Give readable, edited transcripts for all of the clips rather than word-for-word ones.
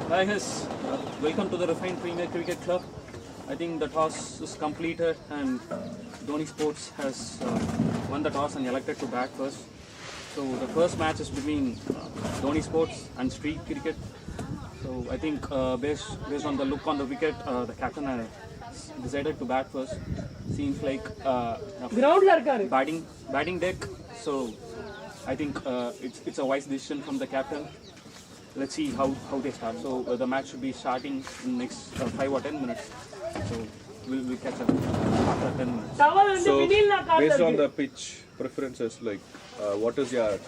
Hi guys, welcome to the Refined Premier Cricket Club. I think the toss is completed and Dhoni Sports has won the toss and elected to bat first. So the first match is between Dhoni Sports and Street Cricket. So I think based on the look on the wicket, the captain has decided to bat first. Seems like batting deck. So I think it's a wise decision from the captain. Let's see how they start. So the match should be starting in next 5 or 10 minutes. So we'll catch up after 10 minutes. So, based on the pitch preferences, what is your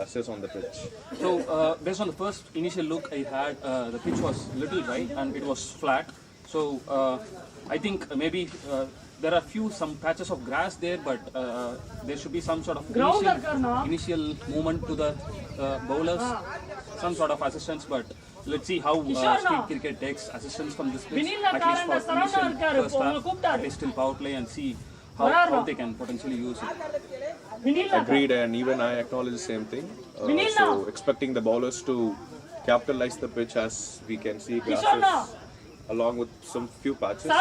assess on the pitch? So based on the first initial look I had, the pitch was little dry and it was flat. So I think maybe there are some patches of grass there, but there should be some sort of initial movement to the bowlers, some sort of assistance. But let's see how Street Cricket takes assistance from this pitch, at least for initial first half, at least till power play, and see how they can potentially use it. Agreed, and even I acknowledge the same thing. So, expecting the bowlers to capitalize the pitch, as we can see grasses along with some few patches.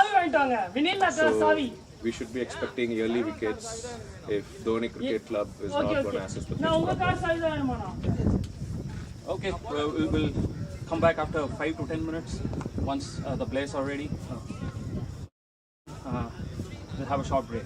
So, we should be expecting early wickets if Dhoni Cricket Club is not going to assist the pitch properly. Okay, we'll come back after 5 to 10 minutes once the players are ready. We'll have a short break.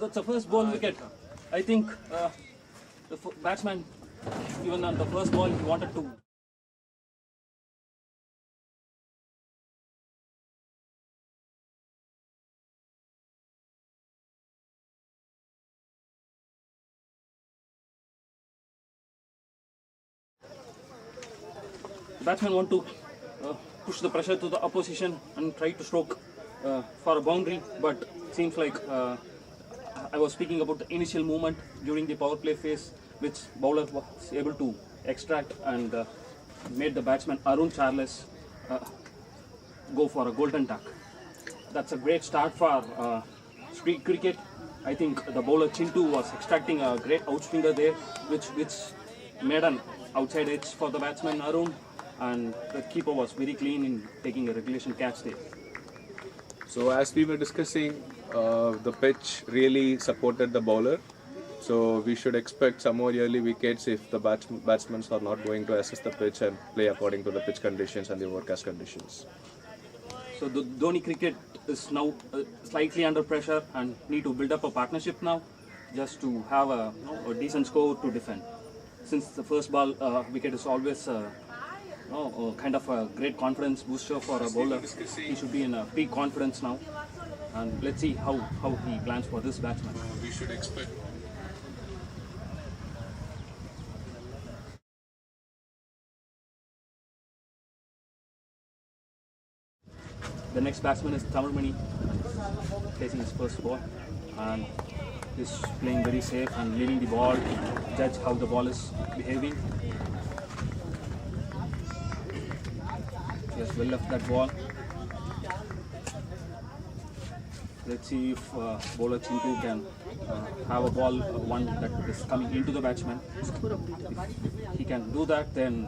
So it's a first ball wicket. I think the batsman, even on the first ball, he wanted to. Batsmen want to push the pressure to the opposition and try to stroke for a boundary, but seems like I was speaking about the initial movement during the power play phase, which bowler was able to extract and made the batsman Arun Charles go for a golden duck. That's a great start for street cricket. I think the bowler Chintu was extracting a great outswinger there, which made an outside edge for the batsman Arun, and the keeper was very clean in taking a regulation catch there. So as we were discussing, the pitch really supported the bowler. So we should expect some more early wickets if the batsmen are not going to assess the pitch and play according to the pitch conditions and the overcast conditions. So the Dhoni cricket is now slightly under pressure and need to build up a partnership now, just to have a decent score to defend. Since the first ball wicket is always kind of a great confidence booster for a bowler, he should be in a peak confidence now. And let's see how he plans for this batsman. We should expect. The next batsman is Tamil Mani, facing his first ball, and is playing very safe and leaving the ball to judge how the ball is behaving. He has well left that ball. Let's see if bowler Chintu can have a ball, one that is coming into the batsman. If he can do that, then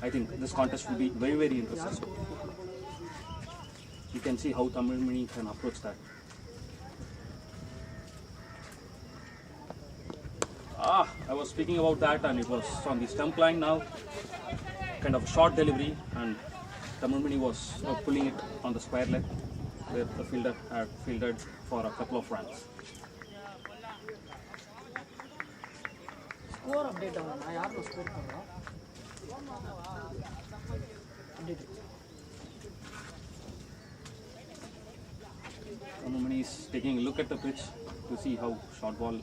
I think this contest will be very, very interesting. You can see how Tamil Mani can approach that. I was speaking about that, and it was on the stump line now. Kind of short delivery, and Tamil Mani was pulling it on the square leg, where the fielder had fielded for a couple of runs. Score update I have to score. Tamil Mani is taking a look at the pitch to see how short ball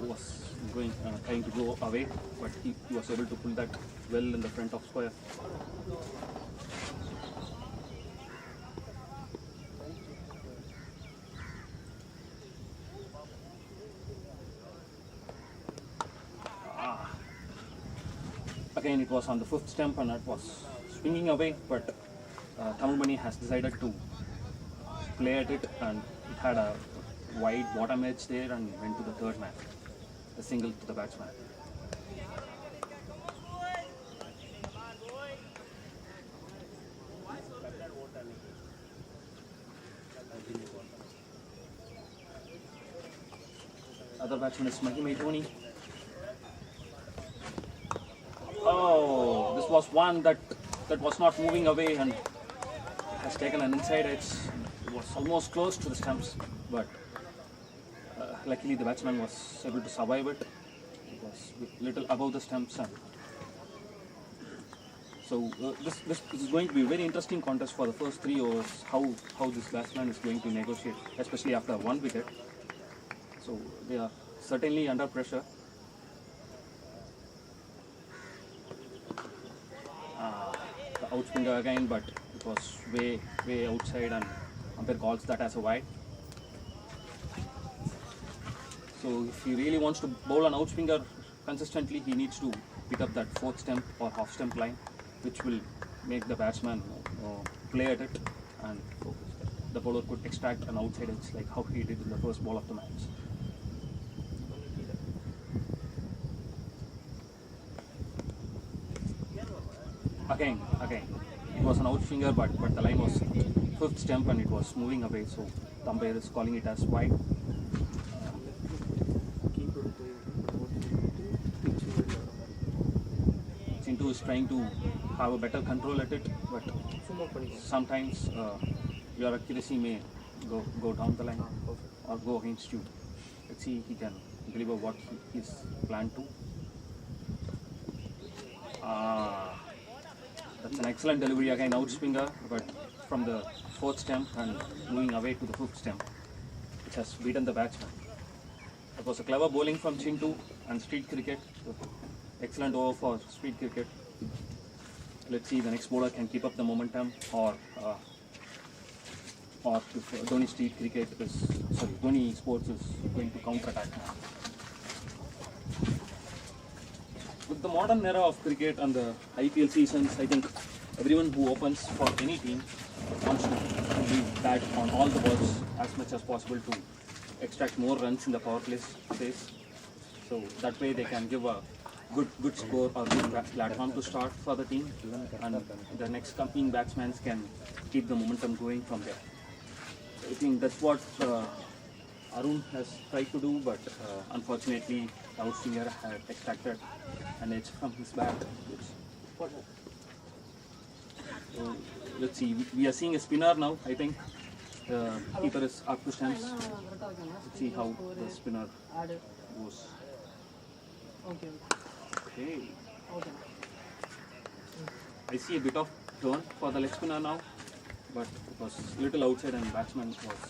was going, trying to go away, but he was able to pull that well in the front of square. Again, it was on the fifth stump and it was swinging away, but Tamil Mani has decided to play at it, and it had a wide bottom edge there and went to the third man, a single to the batsman. Other batsman is Dhoni. Oh, this was one that was not moving away and has taken an inside edge. It was almost close to the stumps, but luckily the batsman was able to survive it. It was a little above the stumps. And so this is going to be a very interesting contest for the first 3 overs, how this batsman is going to negotiate, especially after one wicket. So they are certainly under pressure. The outswinger again, but it was way outside, and umpire calls that as a wide. So if he really wants to bowl an outswinger consistently, he needs to pick up that fourth stump or half stump line, which will make the batsman play at it, and the bowler could extract an outside edge like how he did in the first ball of the match. Again, it was an outswinger, but the line was fifth stump and it was moving away, so the umpire is calling it as wide. Chintu is trying to have a better control at it, but sometimes your accuracy may go down the line or go against you. Let's see if he can deliver what he is planned to. That's an excellent delivery again, outswinger, but from the fourth stem and moving away to the fifth stem, which has beaten the batsman. It was a clever bowling from Chintu and street cricket. Excellent over for street cricket. Let's see if the next bowler can keep up the momentum, or if Dhoni street cricket is, Dhoni sports is going to counter-attack now. With the modern era of cricket and the IPL seasons, I think everyone who opens for any team wants to be bat on all the balls as much as possible to extract more runs in the power play space. So that way they can give a good score or good platform to start for the team, and the next coming batsmen can keep the momentum going from there. I think that's what Arun has tried to do, but unfortunately the outswinger had extracted an edge from his bat. So let's see, we are seeing a spinner now. I think the keeper is up to stands. Let's see how the spinner goes. Okay. I see a bit of turn for the leg spinner now, but it was a little outside and batsman was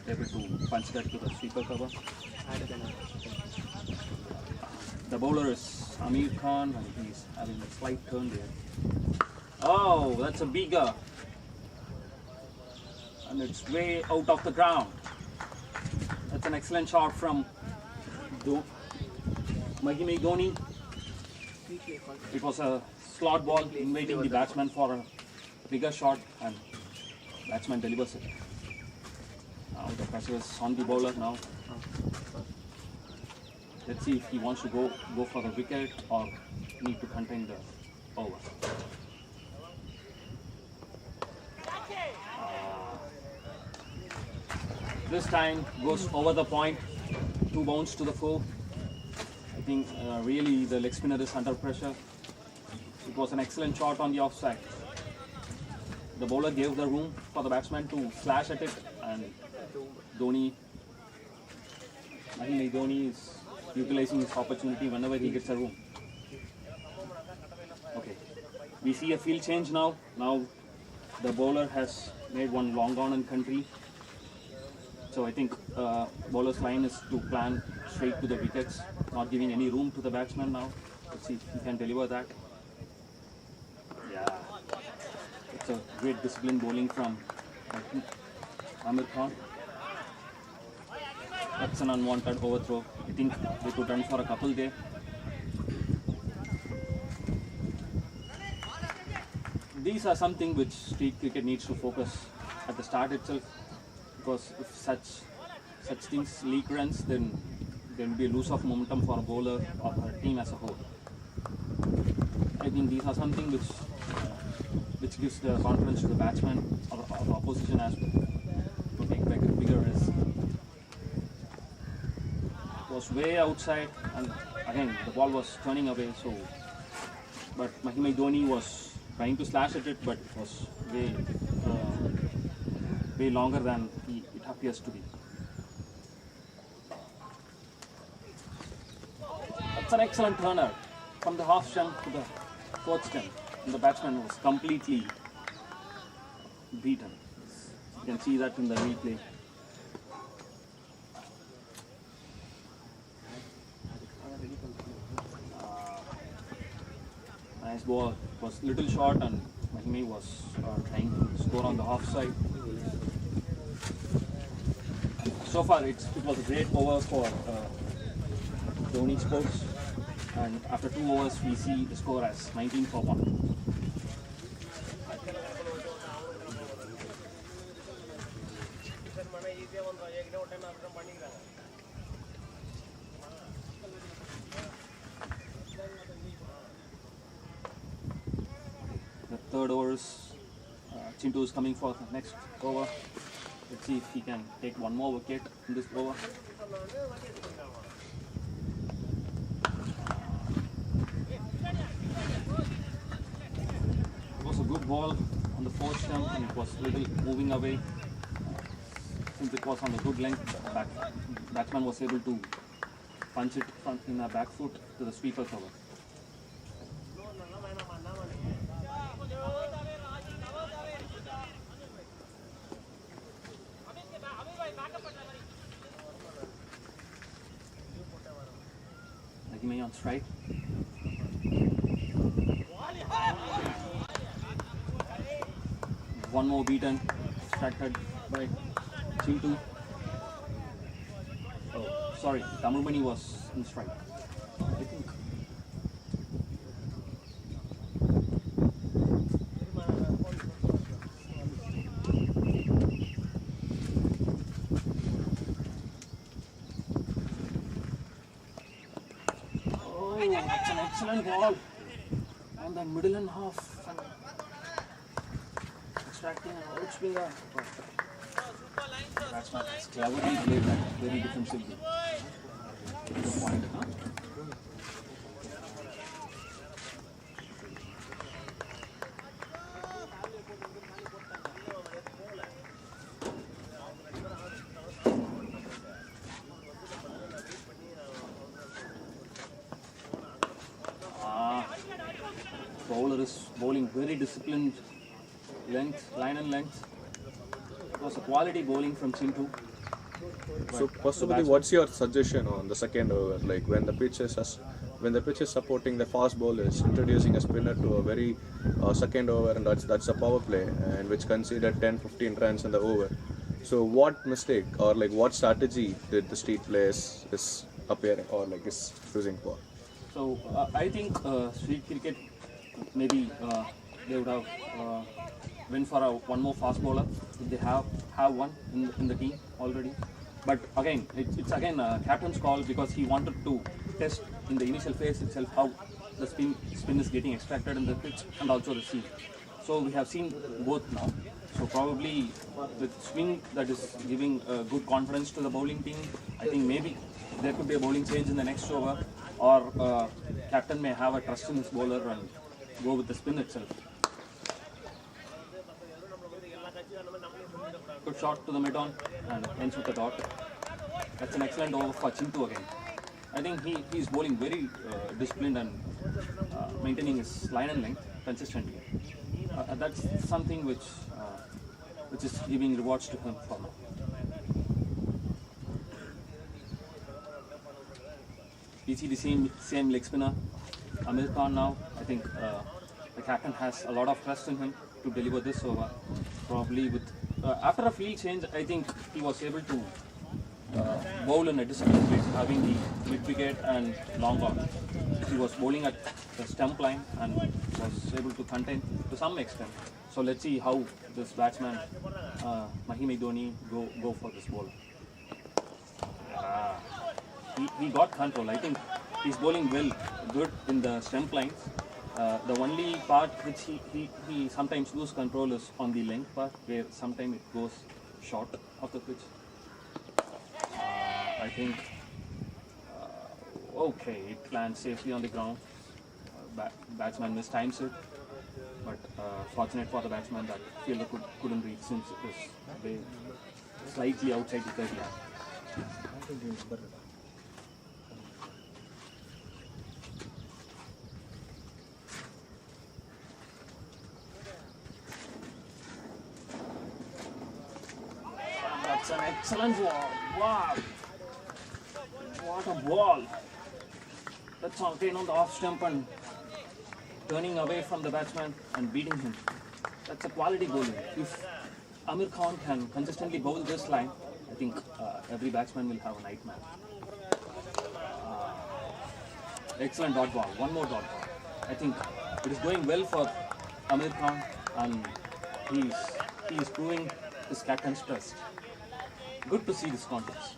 able to punch that to the sweeper cover. The bowler is Amir Khan and he's having a slight turn there. Oh, that's a bigger. And it's way out of the ground. That's an excellent shot from Mahime Dhoni. It was a slot ball inviting the batsman for a bigger shot, and batsman delivers it. Now the pressure is on the bowler now. Let's see if he wants to go for the wicket or need to contain the over. This time goes over the point, 2 bounds to the 4. I think really the leg spinner is under pressure. It was an excellent shot on the offside. The bowler gave the room for the batsman to slash at it, and Mahime Dhoni is utilizing his opportunity whenever he gets a room. Okay, we see a field change now. Now the bowler has made one long on and country. So I think bowler's line is to plan straight to the wickets, not giving any room to the batsman now. Let's see if he can deliver that. Yeah, it's a great disciplined bowling from Amir Khan. That's an unwanted overthrow. I think they could run for a couple there. These are something which street cricket needs to focus at the start itself. Because if such things leak runs, then there will be a loss of momentum for a bowler or for a team as a whole. I think these are something which gives the confidence to the batsman or the opposition as well to take bigger risk. It was way outside, and again the ball was turning away. But Mahime Dhoni was trying to slash at it, but it was way longer than it appears to be. That's an excellent turner from the half stem to the fourth stem, and the batsman was completely beaten. You can see that in the replay. Nice ball. It was little short, and Mahime was trying to score on the half side. So far, it was a great over for Dhoni Sports, and after 2 overs, we see the score as 19 for 1. The third over is Chintu is coming for the next over. Let's see if he can take one more wicket in this over. It was a good ball on the fourth stump, and it was little moving away. since it was on a good length, the batsman was able to punch it in a back foot to the sweeper cover. Rahimi on strike. One more beaten, extracted by Chintu. Oh, sorry, Tamilmani was in strike. I think. Oh, that's an excellent ball on the middle and half. Extracting an outswinger. Batsman has cleverly played that very defensively. Good point, huh? Bowler is bowling very disciplined. Length, line and length. It was a quality bowling from Chintu. So possibly, what's your suggestion on the second over? Like when the pitch is supporting the fast bowlers, introducing a spinner to a very second over, and that's a power play, and which conceded 10-15 runs in the over. So what mistake or like what strategy did the street players is appearing or like is choosing for? So I think street cricket maybe they would have went for one more fast bowler if they have one in the team already. But again, it's again captain's call because he wanted to test in the initial phase itself how the spin is getting extracted in the pitch and also the seam. So we have seen both now. So probably with swing that is giving good confidence to the bowling team, I think maybe there could be a bowling change in the next over, or captain may have a trust in his bowler and go with the spin itself. Good shot to the mid-on and ends with the dot. That's an excellent over for Chintu again. I think he's bowling very disciplined and maintaining his line and length consistently. That's something which is giving rewards to him for now. We see the same leg spinner, Amir Khan now. I think the captain has a lot of trust in him to deliver this over. Probably with after a field change, I think he was able to bowl in a disciplined way, having the mid wicket and long on. He was bowling at the stump line and was able to contain to some extent. So let's see how this batsman, Dhoni, go for this bowler. He got control. I think he's bowling good in the stump lines. The only part which he sometimes loses control is on the length part, where sometimes it goes short of the pitch. I think, okay, it lands safely on the ground. Batsman mistimes it, but fortunate for the batsman that fielder couldn't reach since it was way slightly outside the 30 yard. That's an excellent ball. Wow. What a ball. That's again on the off stump and turning away from the batsman and beating him. That's a quality bowling. If Amir Khan can consistently bowl this line, I think every batsman will have a nightmare. Excellent dot ball. One more dot ball. I think it is going well for Amir Khan and he is proving his captain's trust. Good to see this contest.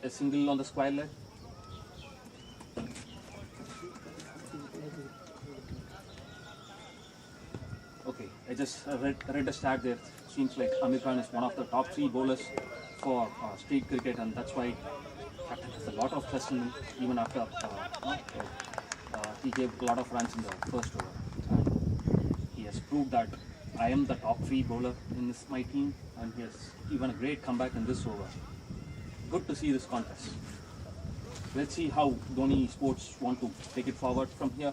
A single on the square leg. Okay, I just read a stat there. Seems like Amir Khan is one of the top 3 bowlers for street cricket, and that's why captain has a lot of trust in me, even after he gave a lot of runs in the first over. And he has proved that I am the top 3 bowler in my team, and he has even a great comeback in this over. Good to see this contest. Let's see how Dhoni Sports want to take it forward from here.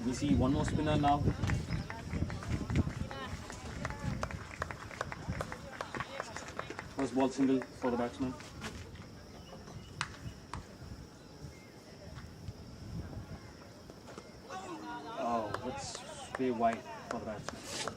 We see one more spinner now. First ball single for the batsman. Oh, let's stay wide for the batsman.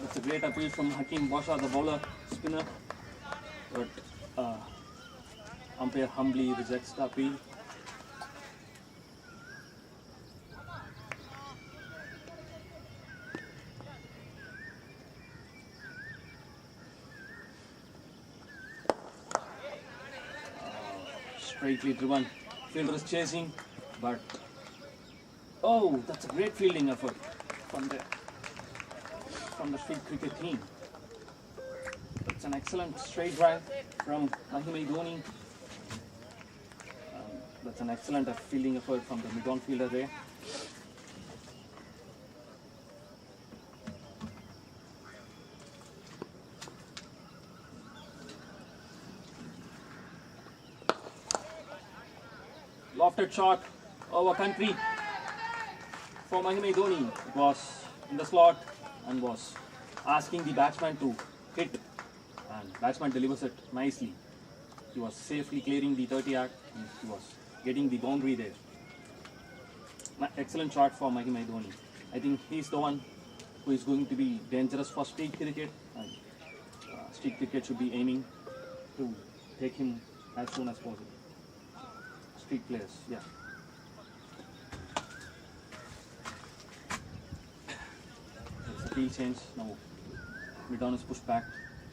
It's a great appeal from Hakeem Basha, the bowler spinner, but umpire humbly rejects the appeal. Straightly driven, fielder is chasing, but oh, that's a great fielding effort from the street cricket team. It's an excellent straight drive from Mahima Dhoni. That's an excellent fielding effort from the mid-on fielder there. Lofted shot over country for Mahima Dhoni. It was in the slot and was asking the batsman to hit, and batsman delivers it nicely. He was safely clearing the 30 act and he was getting the boundary there. Excellent shot for Mahima Dhoni. I think he's the one who is going to be dangerous for street cricket, and street cricket should be aiming to take him as soon as possible. Street players, yeah. Field change now. Mid-on is pushed back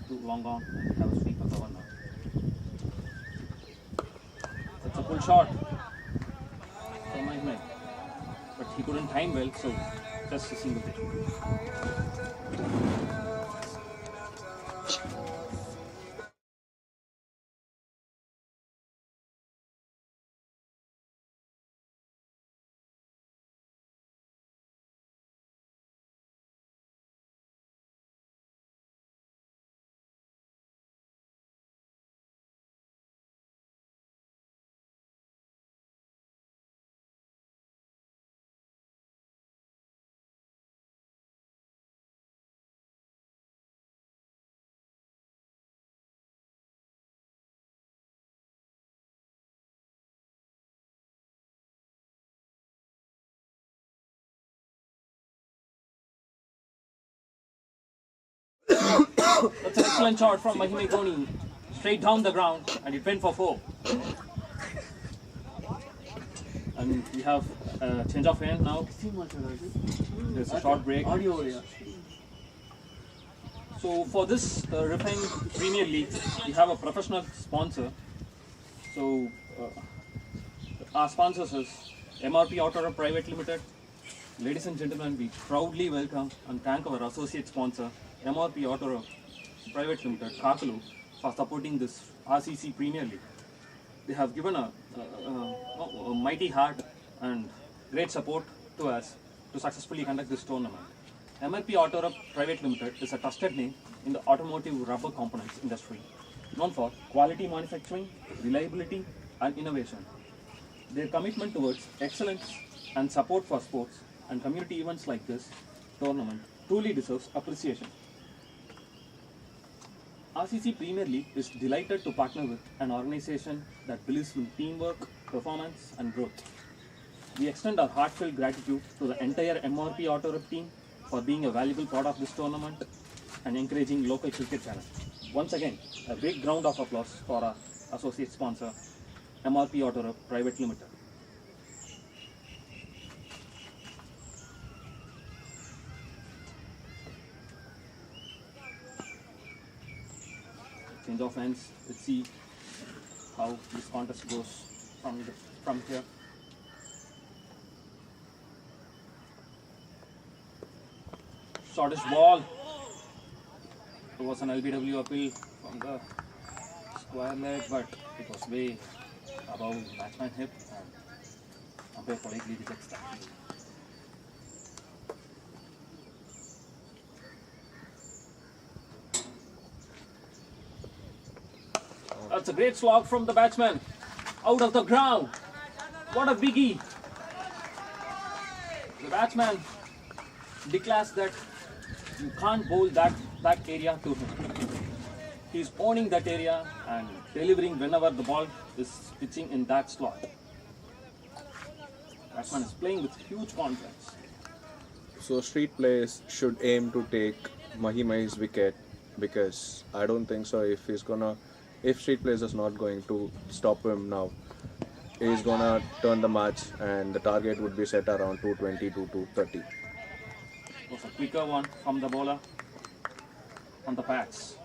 to long on, and we have a sweeper cover now. That's a pull shot from Mahima, but he couldn't time well, so just a single hit. That's an excellent shot from Mahima Dhoni. Straight down the ground, and it went for 4. And we have change of hand now. There's a short break. Audio हो रहा So for this refined Premier League, we have a professional sponsor. So our sponsors is MRP Auto Private Limited. Ladies and gentlemen, we proudly welcome and thank our associate sponsor, MRP Auto Private Limited, Kakalu, for supporting this RCC Premier League. They have given a mighty heart and great support to us to successfully conduct this tournament. MRP Auto Private Limited is a trusted name in the automotive rubber components industry, known for quality manufacturing, reliability, and innovation. Their commitment towards excellence and support for sports and community events like this tournament truly deserves appreciation. RCC Premier League is delighted to partner with an organization that believes in teamwork, performance, and growth. We extend our heartfelt gratitude to the entire MRP Auto Rep team for being a valuable part of this tournament and encouraging local cricket talent. Once again, a big round of applause for our associate sponsor, MRP Auto Rep Private Limited. Change of hands. Let's see how this contest goes from here. Shortest ball. It was an LBW appeal from the square leg, but it was way above batsman hip and umpire politely rejects that. That's a great slog from the batsman. Out of the ground. What a biggie. The batsman declares that you can't bowl that area to him. He's owning that area and delivering whenever the ball is pitching in that slot. Batsman is playing with huge confidence. So street players should aim to take Mahimai's wicket, because I don't think so if street players is not going to stop him now, he's gonna turn the match and the target would be set around 220 to 230. It was a quicker one from the bowler on the pads.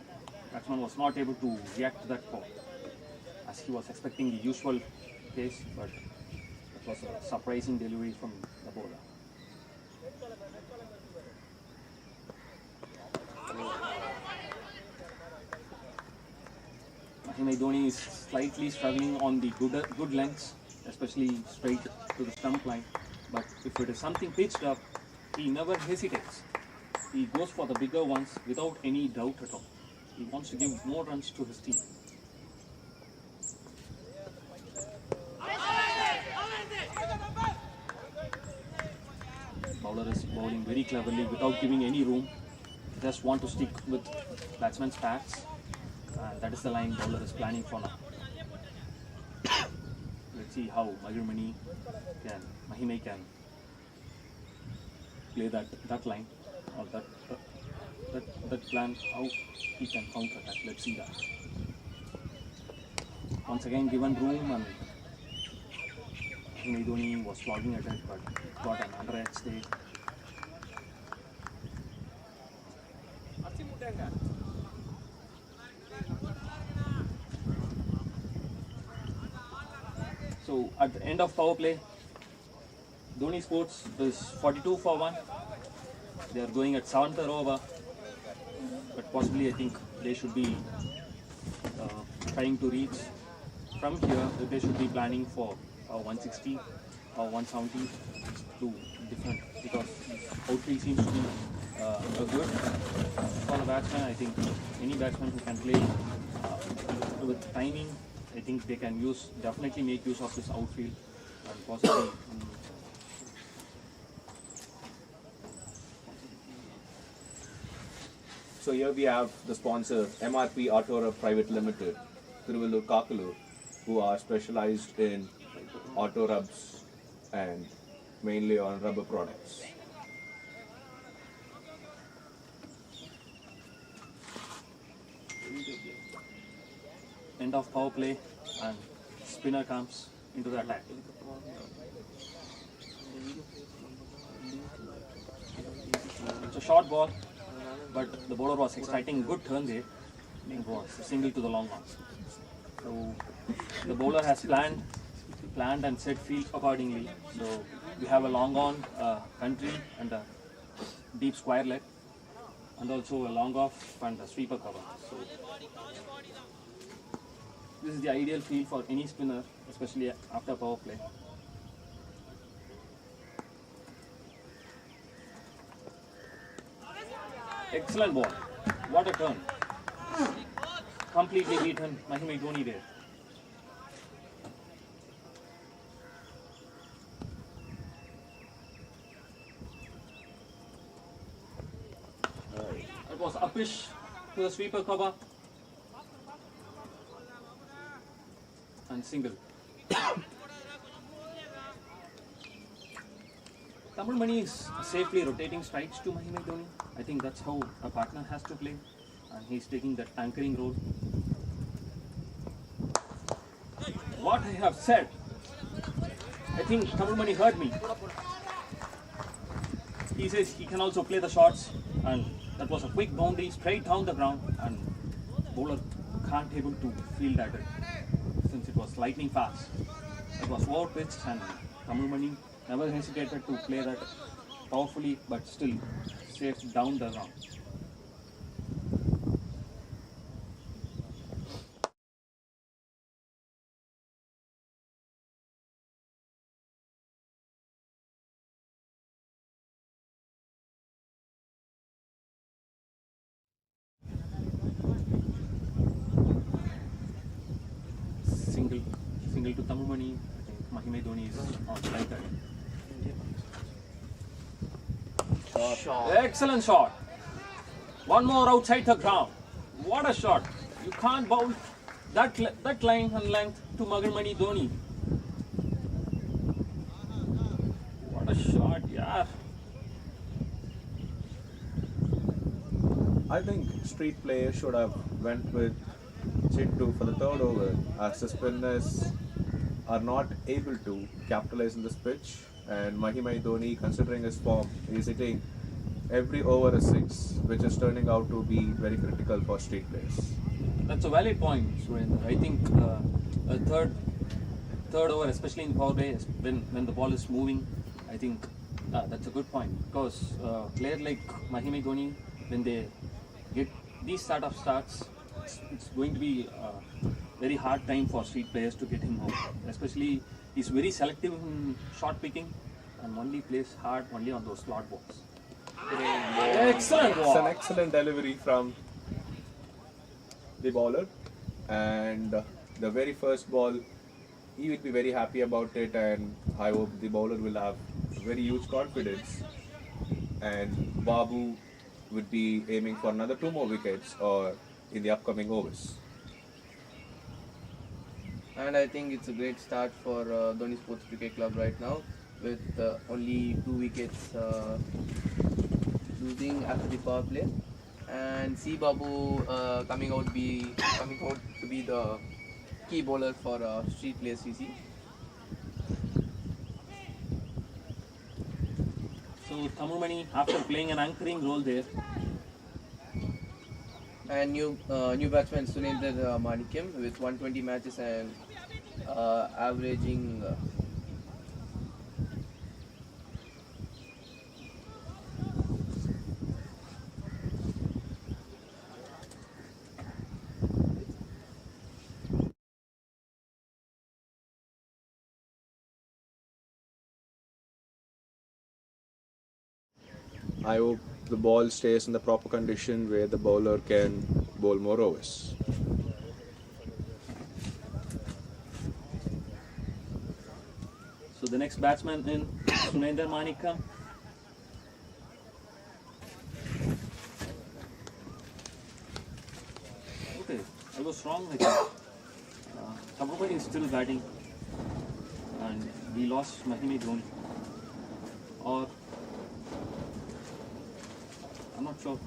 Batsman was not able to react to that ball as he was expecting the usual pace, but it was a surprising delivery from the bowler. Dhoni is slightly struggling on the good lengths, especially straight to the stump line. But if it is something pitched up, he never hesitates. He goes for the bigger ones without any doubt at all. He wants to give more runs to his team. Bowler is bowling very cleverly without giving any room. Just want to stick with batsman's pads. And that is the line bowler is planning for now. Let's see how Mahimai can play that line or that plan, how he can counter that. Let's see that. Once again given room, and Dhoni was flogging at it but got an under-edge stay. So at the end of power play, Dhoni Sports is 42 for 1. They are going at 7th over, but possibly I think they should be trying to reach from here. They should be planning for 160 or 170 to different, because outfield seems to be good for the batsman. I think any batsman who can play with timing, I think they can definitely make use of this outfield and possibly. So here we have the sponsor, MRP Auto Private Limited, Thiruvallur Kakalu, who are specialized in auto rubs and mainly on rubber products. End of power play and spinner comes into the attack. It's a short ball, but the bowler was extracting good turn there. It was a single to the long on. So the bowler has planned and set field accordingly. So we have a long on country and a deep square leg, and also a long off and a sweeper cover. So this is the ideal field for any spinner, especially after power play. Excellent ball. What a turn. Completely beaten Mahima Dhoni there. It was uppish to the sweeper cover. And single. Tamil Mani is safely rotating strikes to Mahima Dhoni. I think that's how a partner has to play, and he's taking that anchoring role. What I have said, I think Tamil Mani heard me. He says he can also play the shots, and that was a quick boundary straight down the ground, and bowler can't able to field at it since it was lightning fast. It was over pitched, and Tamil Mani never hesitated to play that powerfully, but still safe down the ground. Single to Tamil Mani. I think Mahima Dhoni is on strike again. Excellent shot. One more outside the ground. What a shot. You can't bowl that line and length to Mahima Dhoni. What a shot, yeah. I think street players should have went with Chintu for the third over, as the spinners are not able to capitalize on this pitch, and Mahima Dhoni, considering his form, is hitting every over a six, which is turning out to be very critical for street players. That's a valid point, Surendra. I think a third over, especially in power play, when the ball is moving, I think that's a good point, because player like Mahima Dhoni, when they get these sort of starts, it's going to be a very hard time for street players to get him out. Especially, he's very selective in shot picking and only plays hard only on those slot balls. Excellent ball. It's an excellent delivery from the bowler, and the very first ball, he will be very happy about it, and I hope the bowler will have very huge confidence, and Babu would be aiming for another 2 more wickets or in the upcoming overs. And I think it's a great start for Dhoni Sports Cricket Club right now, with only 2 wickets losing after the power play, and C Babu coming out to be the key bowler for Street Play RCC. So Tamil Mani, after playing an anchoring role there, And new batsman Surendra Manikyam with 120 matches and averaging I hope the ball stays in the proper condition where the bowler can bowl more overs. so the next batsman in Surendra Manickam. Okay, I was wrong. I think Tamil Mani is still batting, and we lost Mahima Dhoni. Or I'm not sure.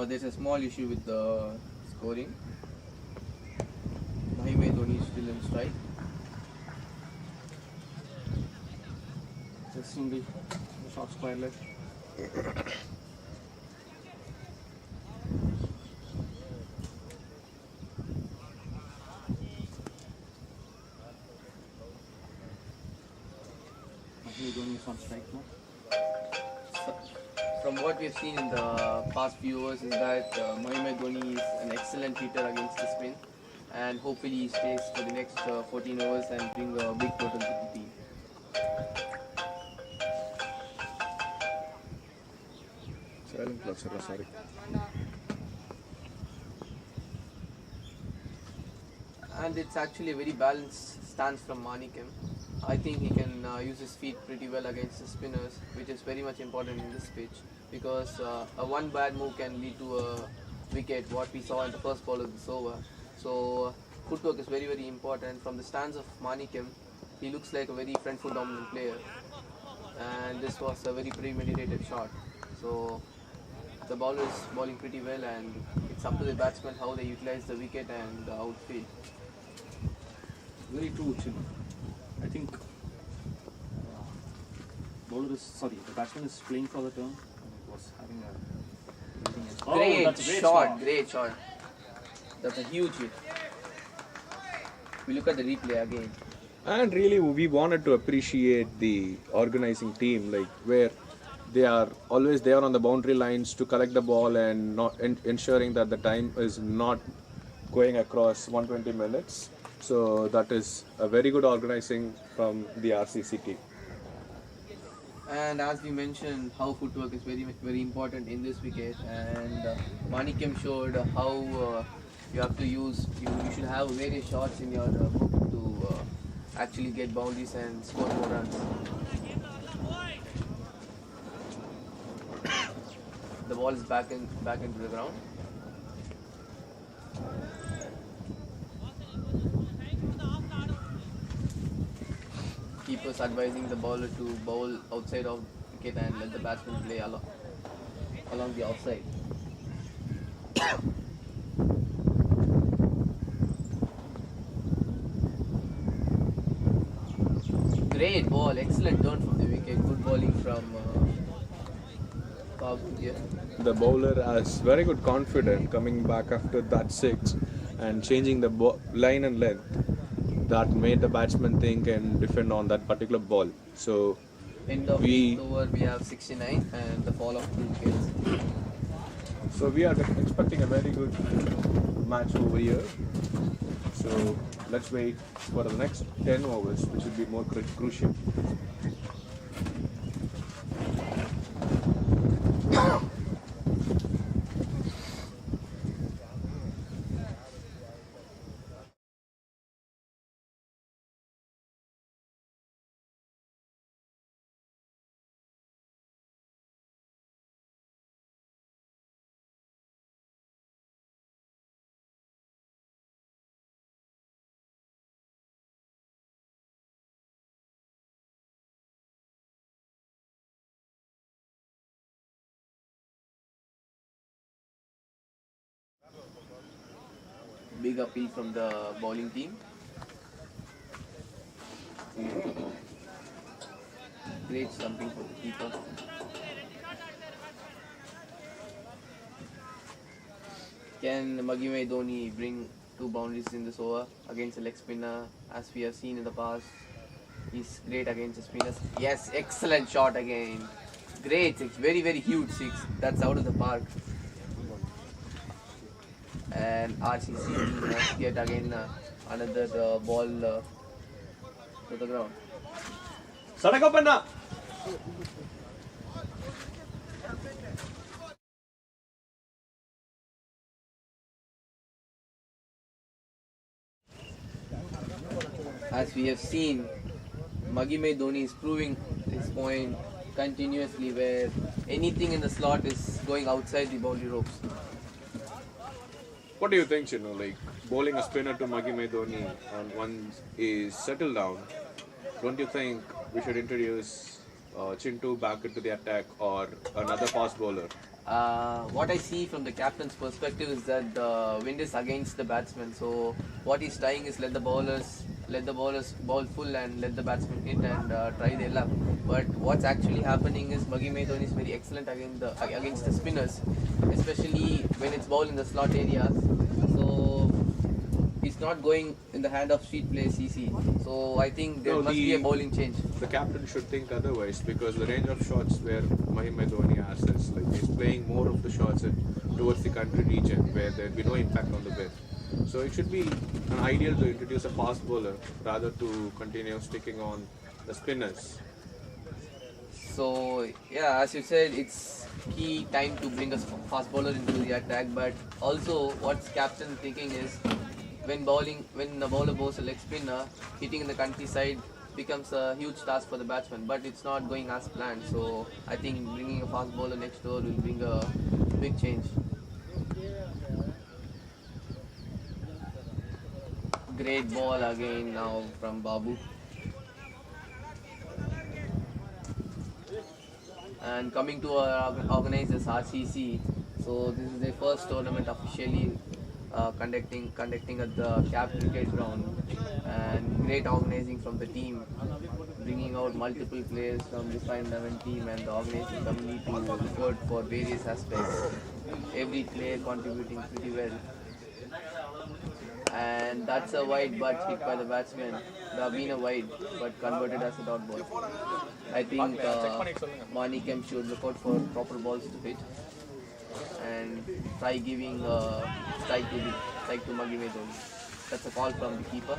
There's a small issue with the scoring. Dhoni is still in strike. Testing the shot square leg. Dhoni is on strike now. From what we've seen in the past few overs is that Dhoni is an excellent hitter against the spin, and hopefully he stays for the next 14 overs and bring a big total to the team. Silent cluster, sorry. And it's actually a very balanced stance from Manikem. I think he can use his feet pretty well against the spinners, which is very much important in this pitch, because a one bad move can lead to a wicket, what we saw in the first ball of this over. So footwork is very, very important. From the stance of Manikem, he looks like a very front foot dominant player, and this was a very premeditated shot. So the bowler is bowling pretty well, and it's up to the batsman how they utilize the wicket and the outfield. Very true, Chin. I think the batsman is playing for the turn. It was having a Great shot. That's a huge hit. We look at the replay again. And really, we wanted to appreciate the organizing team, like where they are always there on the boundary lines to collect the ball and not ensuring that the time is not going across 120 minutes. So that is a very good organizing from the RCC team. And as we mentioned, how footwork is very important in this wicket, and Manikem showed how you have to use. You should have various shots in your book to actually get boundaries and score more runs. The ball is back into the ground. Keepers advising the bowler to bowl outside of wicket and let the batsman play along the outside. Great ball, excellent turn from the wicket, good bowling from here. The bowler has very good confidence coming back after that six and changing the line and length. That made the batsman think and defend on that particular ball. So End of the over, we have 69 and the fall of 2 wickets. So we are expecting a very good match over here. So let's wait for the next 10 overs, which will be more crucial. Big appeal from the bowling team. Great stumping for the keeper. Can Dhoni bring 2 boundaries in this over against a leg spinner, as we have seen in the past? He's great against the spinners. Yes, excellent shot again. Great 6, very, very huge 6. That's out of the park. And RCC has yet again another ball to the ground. Sadakapanna! As we have seen, Dhoni is proving his point continuously, where anything in the slot is going outside the boundary ropes. What do you think, Chinu? Like bowling a spinner to Dhoni and once is settled down, don't you think we should introduce Chintu back into the attack or another fast bowler? What I see from the captain's perspective is that the wind is against the batsman. So what he's trying is let the bowlers ball full and let the batsman hit and try their luck. But what's actually happening is Dhoni is very excellent against the spinners, especially when it's ball in the slot areas. So it's not going in the hand of street play CC. So I think there must be a bowling change. The captain should think otherwise, because the range of shots where Dhoni has is like he's playing more of the shots towards the country region where there will be no impact on the wind. So it should be an ideal to introduce a fast bowler rather to continue sticking on the spinners. So yeah, as you said, it's key time to bring a fast bowler into the attack. But also, what's captain thinking is when the bowler bowls a leg spinner, hitting in the countryside becomes a huge task for the batsman. But it's not going as planned. So I think bringing a fast bowler next door will bring a big change. Great ball again now from Babu. And coming to our organizers RCC, so this is their first tournament officially conducting at the Cap Cricket Ground, and great organizing from the team, bringing out multiple players from the 5-11 team and the organizing committee to report for various aspects. Every player contributing pretty well. And that's a wide but hit by the batsman. There have been a wide but converted as a dot ball. I think Manikem should look out for proper balls to hit and try giving strike to Dhoni. That's a call from the keeper.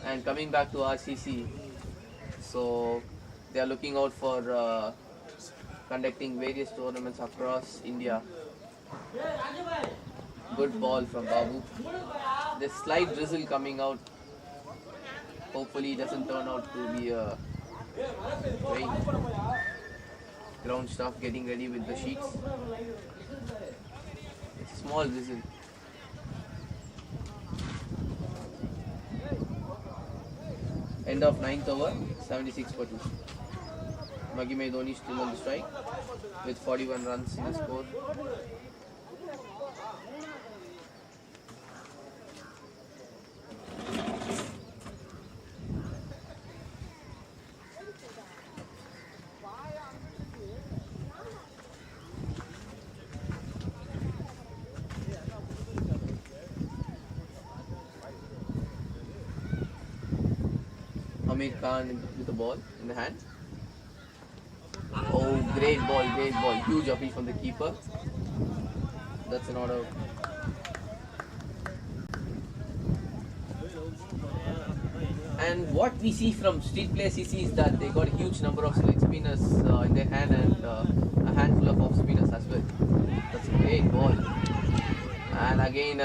And coming back to RCC, so they are looking out for conducting various tournaments across India. Good ball from Babu. The slight drizzle coming out. Hopefully it doesn't turn out to be a rain. Ground staff getting ready with the sheets. It's a small drizzle. End of 9th over, 76 for 2. Dhoni still on the strike with 41 runs in the score. Amir Khan with the ball in the hand. Oh, great ball, huge appeal from the keeper. That's an order. And what we see from street play CC is that they got a huge number of leg spinners in their hand and a handful of off spinners as well. That's a great ball. And again,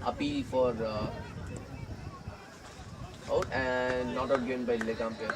appeal for out and not out given by the leg umpire.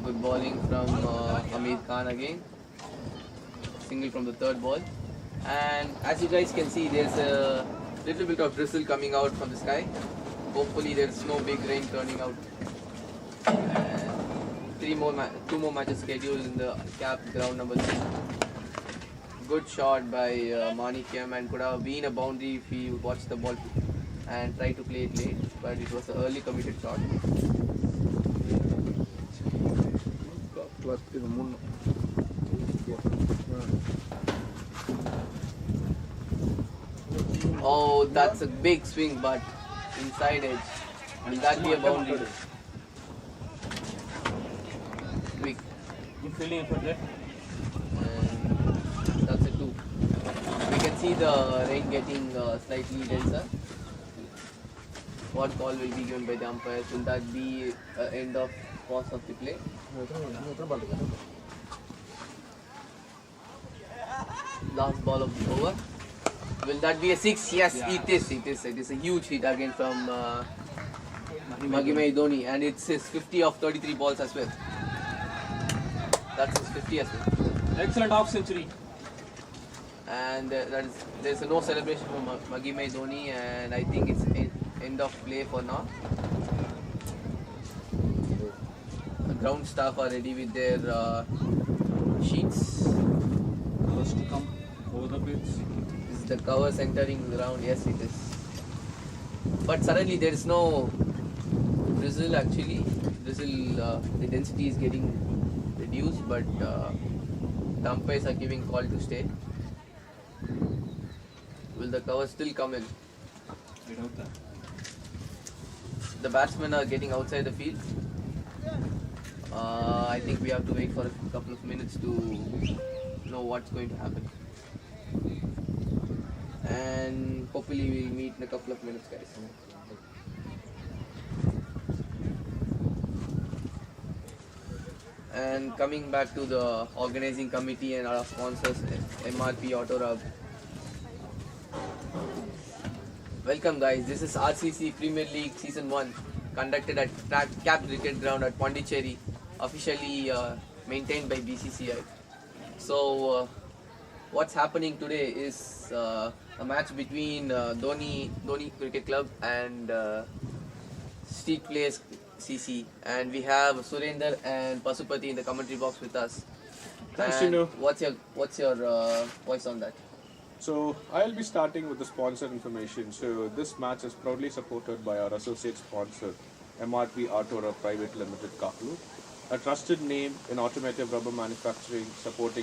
Good bowling from Amir Khan again. Single from the third ball. And as you guys can see, there's a little bit of drizzle coming out from the sky. Hopefully there's no big rain turning out. And two more matches scheduled in the Cap ground number 3. Good shot by Manikem, and could have been a boundary if he watched the ball and tried to play it late, but it was an early committed shot. Oh, that's a big swing, but inside edge. Will that be a boundary? Quick. You feeling for that? And that's a 2. We can see the rain getting slightly denser. what call will be given by the umpires? Will that be end of pause of the play? Last ball of the over. Will that be a 6? Yes, it is. It is. It is a huge hit again from Mahima Dhoni, and it's his 50 of 33 balls as well. That's his 50 as well. Excellent half century. And there's no celebration from Mahima Dhoni, and I think it's end of play for now. The ground staff are ready with their sheets. Covers to come over the pitch. Is the covers entering the ground? Yes, it is. But suddenly there is no drizzle actually. Drizzle, the density is getting reduced, but the umpires are giving call to stay. Will the covers still come in? I doubt that. The batsmen are getting outside the field. I think we have to wait for a couple of minutes to know what's going to happen. And hopefully we'll meet in a couple of minutes, guys. And coming back to the organizing committee and our sponsors, MRP Auto Rub. Welcome guys, this is RCC Premier League Season 1, conducted at Cap Cricket Ground at Pondicherry, officially maintained by BCCI. So what's happening today is a match between Dhoni Cricket Club and Street Players CC, and we have Surender and Pasupati in the commentary box with us. Thanks, And Chinu. what's your voice on that? So I'll be starting with the sponsor information. So this match is proudly supported by our associate sponsor, MRP Auto Rub Private Limited, Kaklu, a trusted name in automotive rubber manufacturing, supporting